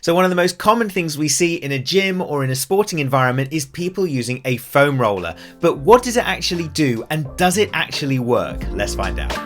So one of the most common things we see in a gym or in a sporting environment is people using a foam roller. But what does it actually do, and does it actually work? Let's find out.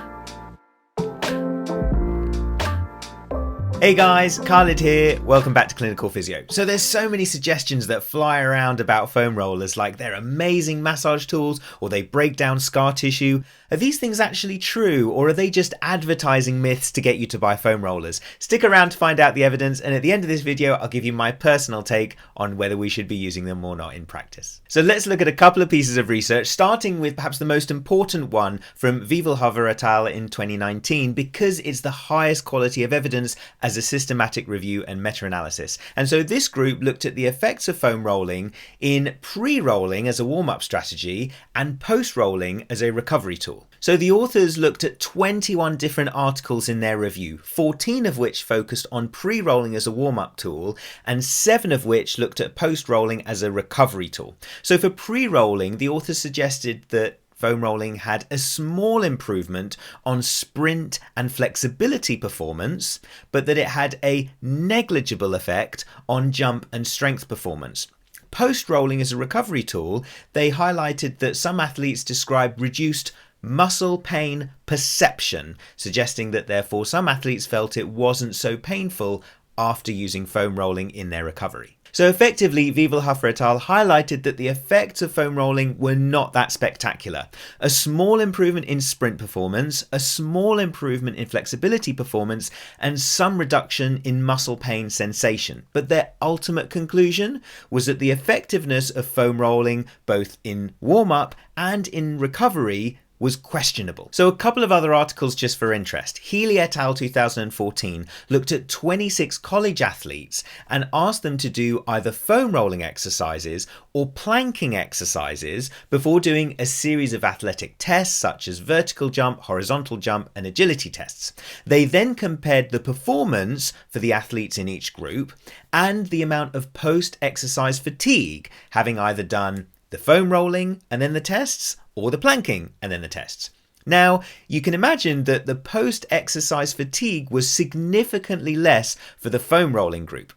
Hey guys, Khalid here. Welcome back to Clinical Physio. So there's so many suggestions that fly around about foam rollers, like they're amazing massage tools or they break down scar tissue. Are these things actually true, or are they just advertising myths to get you to buy foam rollers? Stick around to find out the evidence, and at the end of this video I'll give you my personal take on whether we should be using them or not in practice. So let's look at a couple of pieces of research, starting with perhaps the most important one from Vivelhover et al. In 2019, because it's the highest quality of evidence as a systematic review and meta-analysis. And so this group looked at the effects of foam rolling in pre-rolling as a warm-up strategy and post-rolling as a recovery tool. So the authors looked at 21 different articles in their review, 14 of which focused on pre-rolling as a warm-up tool, and 7 of which looked at post-rolling as a recovery tool. So for pre-rolling, the authors suggested that foam rolling had a small improvement on sprint and flexibility performance, but that it had a negligible effect on jump and strength performance. Post-rolling as a recovery tool, they highlighted that some athletes described reduced muscle pain perception, suggesting that therefore some athletes felt it wasn't so painful after using foam rolling in their recovery. So effectively, Vivelhofer et al. Highlighted that the effects of foam rolling were not that spectacular. A small improvement in sprint performance, a small improvement in flexibility performance, and some reduction in muscle pain sensation. But their ultimate conclusion was that the effectiveness of foam rolling, both in warm-up and in recovery, was questionable. So a couple of other articles just for interest. Healy et al. 2014 looked at 26 college athletes and asked them to do either foam rolling exercises or planking exercises before doing a series of athletic tests such as vertical jump, horizontal jump, and agility tests. They then compared the performance for the athletes in each group and the amount of post-exercise fatigue, having either done the foam rolling and then the tests, or the planking and then the tests. Now, you can imagine that the post-exercise fatigue was significantly less for the foam rolling group.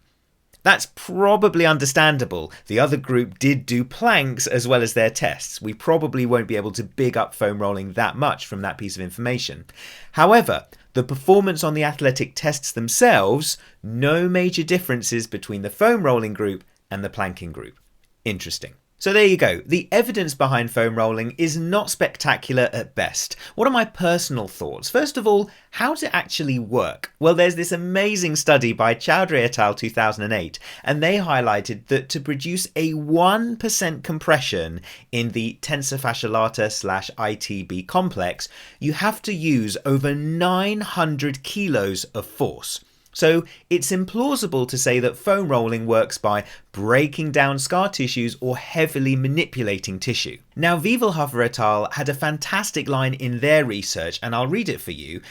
That's probably understandable. The other group did do planks as well as their tests. We probably won't be able to big up foam rolling that much from that piece of information. However, the performance on the athletic tests themselves, no major differences between the foam rolling group and the planking group. Interesting. So there you go. The evidence behind foam rolling is not spectacular at best. What are my personal thoughts? First of all, how does it actually work? Well, there's this amazing study by Chowdhury et al. 2008, and they highlighted that to produce a 1% compression in the tensor fascia lata/ITB complex, you have to use over 900 kilos of force. So it's implausible to say that foam rolling works by breaking down scar tissues or heavily manipulating tissue. Now, Vivelhofer et al. Had a fantastic line in their research, and I'll read it for you.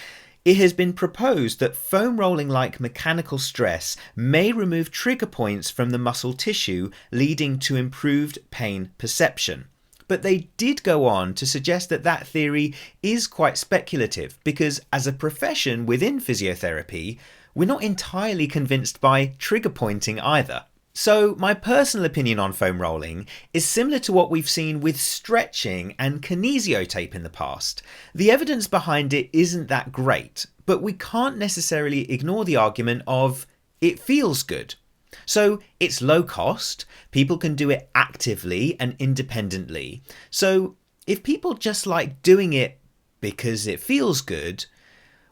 It has been proposed that foam rolling like mechanical stress may remove trigger points from the muscle tissue, leading to improved pain perception. But they did go on to suggest that that theory is quite speculative, because as a profession within physiotherapy, we're not entirely convinced by trigger pointing either. So my personal opinion on foam rolling is similar to what we've seen with stretching and kinesio tape in the past. The evidence behind it isn't that great, but we can't necessarily ignore the argument of it feels good. So it's low cost, people can do it actively and independently. So if people just like doing it because it feels good,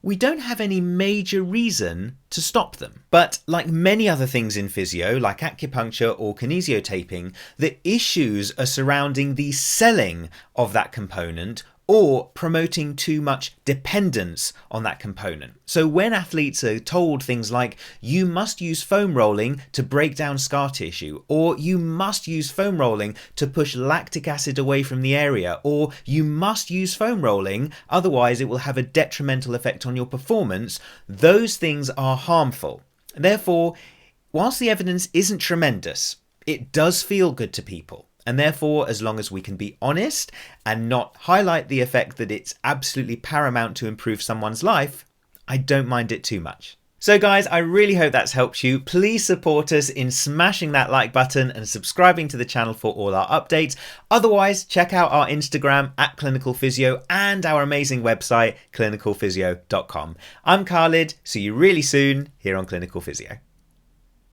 we don't have any major reason to stop them. But like many other things in physio, like acupuncture or kinesio taping, the issues are surrounding the selling of that component or promoting too much dependence on that component. So when athletes are told things like, you must use foam rolling to break down scar tissue, or you must use foam rolling to push lactic acid away from the area, or you must use foam rolling, otherwise it will have a detrimental effect on your performance, those things are harmful. Therefore, whilst the evidence isn't tremendous, it does feel good to people. And therefore, as long as we can be honest and not highlight the effect that it's absolutely paramount to improve someone's life, I don't mind it too much. So guys, I really hope that's helped you. Please support us in smashing that like button and subscribing to the channel for all our updates. Otherwise, check out our Instagram at Clinical Physio and our amazing website, clinicalphysio.com. I'm Khalid. See you really soon here on Clinical Physio.